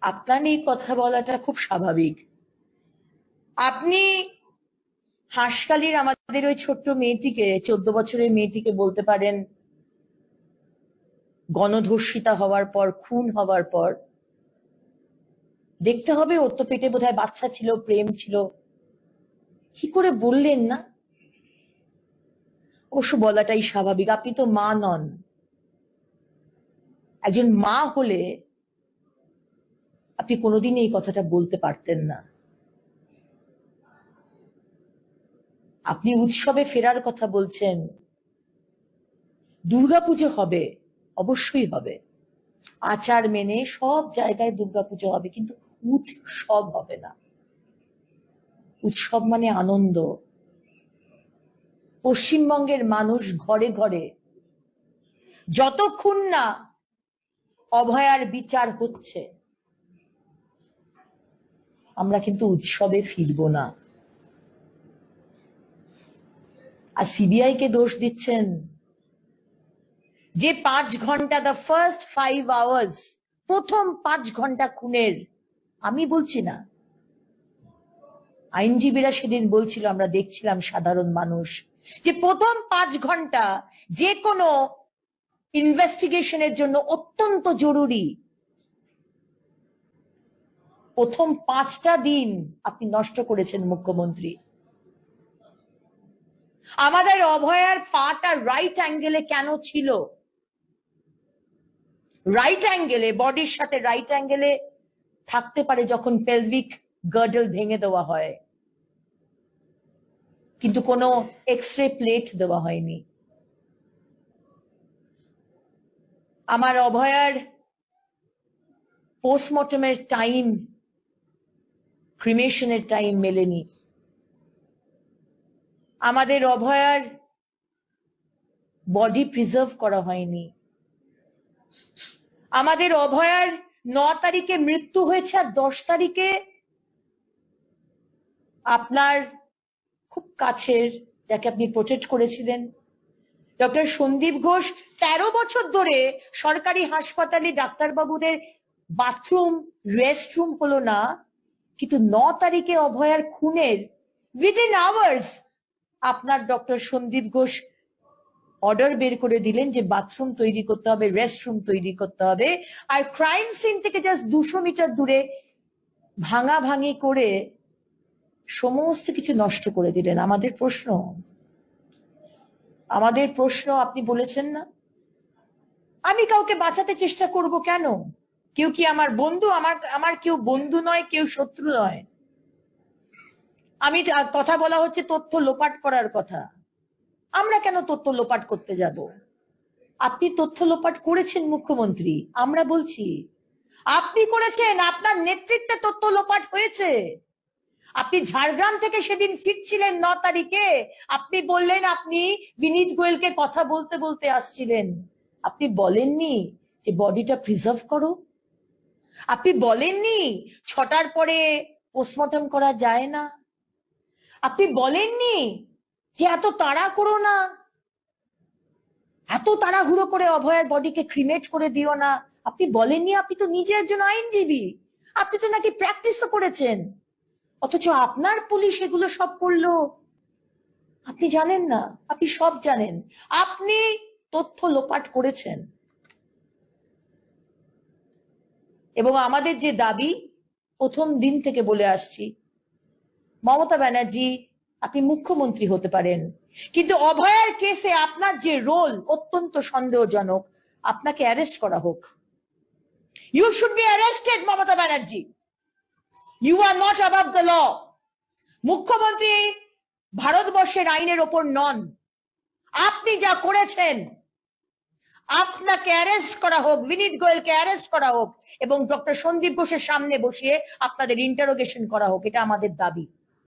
আপনার এই কথা বলাটা খুব স্বাভাবিক। আপনি হাঁসখালির আমাদের ওই ছোট্ট মেয়েটিকে, 14 বছরের মেয়েটিকে বলতে পারেন গণধর্ষিতা হওয়ার পর, খুন হওয়ার পর দেখতে হবে ওর তো পেটে বোধহয় বাচ্চা ছিল, প্রেম ছিল, কি করে বললেন না? অবশ্য বলাটাই স্বাভাবিক। আপনি তো মা নন। একজন মা হলে আপনি কোনোদিন এই কথাটা বলতে পারতেন না। আপনি উৎসবে ফেরার কথা বলছেন। দুর্গাপুজো হবে, অবশ্যই হবে, আচার মেনে সব জায়গায় দুর্গাপুজো হবে, কিন্তু উৎসব হবে না। উৎসব মানে আনন্দ। পশ্চিমবঙ্গের মানুষ ঘরে ঘরে যতক্ষণ না অভয়ার বিচার হচ্ছে আমরা কিন্তু উৎসবে ফিরবো না। আর সিবিআই কে দোষ দিচ্ছেন যে 5 ঘন্টা, দ্য ফার্স্ট 5 আওয়ার্স, প্রথম 5 ঘন্টা খুনের, আমি বলছি না, আইনজীবীরা সেদিন বলছিল, আমরা দেখছিলাম সাধারণ মানুষ, যে প্রথম 5 ঘন্টা যে কোনো ইনভেস্টিগেশনের জন্য অত্যন্ত জরুরি। প্রথম 5টা দিন আপনি নষ্ট করেছেন মুখ্যমন্ত্রী। আমাদের অভয়ার পাটা রাইট অ্যাঙ্গেলে কেন ছিল? রাইট অ্যাঙ্গেলে, বডির সাথে রাইট অ্যাঙ্গেলে থাকতে পারে যখন পেলভিক গার্ডল ভেঙে দেওয়া হয়, কিন্তু কোনো এক্সরে প্লেট দেওয়া হয়নি। আমার অভয়ার পোস্টমর্টমের টাইম, ক্রিমেশনের টাইম মেলেনি। আমাদের অভয়ার বডি প্রিজার্ভ করা হয়নি। আমাদের অভয়ার 9 তারিখে মৃত্যু হয়েছে, আর 10 তারিখে আপনার খুব কাছের, যাকে আপনি প্রোটেক্ট করেছিলেন, ডক্টর সন্দীপ ঘোষ 13 বছর ধরে সরকারি হাসপাতালে ডাক্তারবাবুদের বাথরুম, রেস্টরুম হলো না, কিন্তু 9 তারিখে অভয়ার খুনের উইদিন আওয়ার্স আপনার ডক্টর সন্দীপ ঘোষ অর্ডার বের করে দিলেন যে বাথরুম তৈরি করতে হবে, রেস্টরুম তৈরি করতে হবে, আর ক্রাইম সিন থেকে জাস্ট 200 মিটার দূরে ভাঙাভাঙি করে সমস্ত কিছু নষ্ট করে দিলেন। আমাদের প্রশ্ন আপনি বলেছেন না, আমি কাউকে বাঁচাতে চেষ্টা করব কেন? কেউ কি আমার বন্ধু? আমার কেউ বন্ধু নয়, কেউ শত্রু নয়। আমি কথা বলা হচ্ছে তথ্য লোপাট করার কথা। আমরা কেন তথ্য লোপাট করতে যাব? আপনি তথ্য লোপাট করেছেন মুখ্যমন্ত্রী, আমরা বলছি আপনি করেছেন, আপনার নেতৃত্বে তথ্য লোপাট হয়েছে। আপনি ঝাড়গ্রাম থেকে সেদিন ফিরছিলেন 9 তারিখে, আপনি বললেন আপনি বিনীত গোয়েলকে কথা বলতে বলতে আসছিলেন। আপনি বলেননি যে বডিটা প্রিজার্ভ করো? আপনি বলেননি 6টার পরে পোস্টমর্টম করা যায় না? আপনি বলেননি যে এত তাড়া করো না, এত তাড়াহুড়ো করে অভয়ার বডিকে ক্রিমেট করে দিও না? আপনি বলেননি? আপনি তো নিজে একজন আইনজীবী, আপনি তো নাকি প্র্যাকটিসও করেছেন, অথচ আপনার পুলিশ এগুলো সব করলো। আপনি জানেন না? আপনি সব জানেন। আপনি তথ্য লোপাট করেছেন। এবং আমাদের যে দাবি, প্রথম দিন থেকে বলে আসছি, মমতা ব্যানার্জি আপনি মুখ্যমন্ত্রী হতে পারেন, কিন্তু অভয়ার কেসে আপনার যে রোল অত্যন্ত সন্দেহজনক, আপনাকে অ্যারেস্ট করা হোক। You should be arrested, Mamata Banerjee. You are not above the law. মুখ্যমন্ত্রী ভারতবর্ষের আইনের ওপর নন। আপনি যা করেছেন, আপনাকে অ্যারেস্ট করা হোক, বিনীত গোয়েলকে অ্যারেস্ট করা হোক, এবং ডক্টর সন্দীপ ঘোষের সামনে বসিয়ে আপনাদের ইন্টারোগেশন করা হোক। এটা আমাদের দাবি।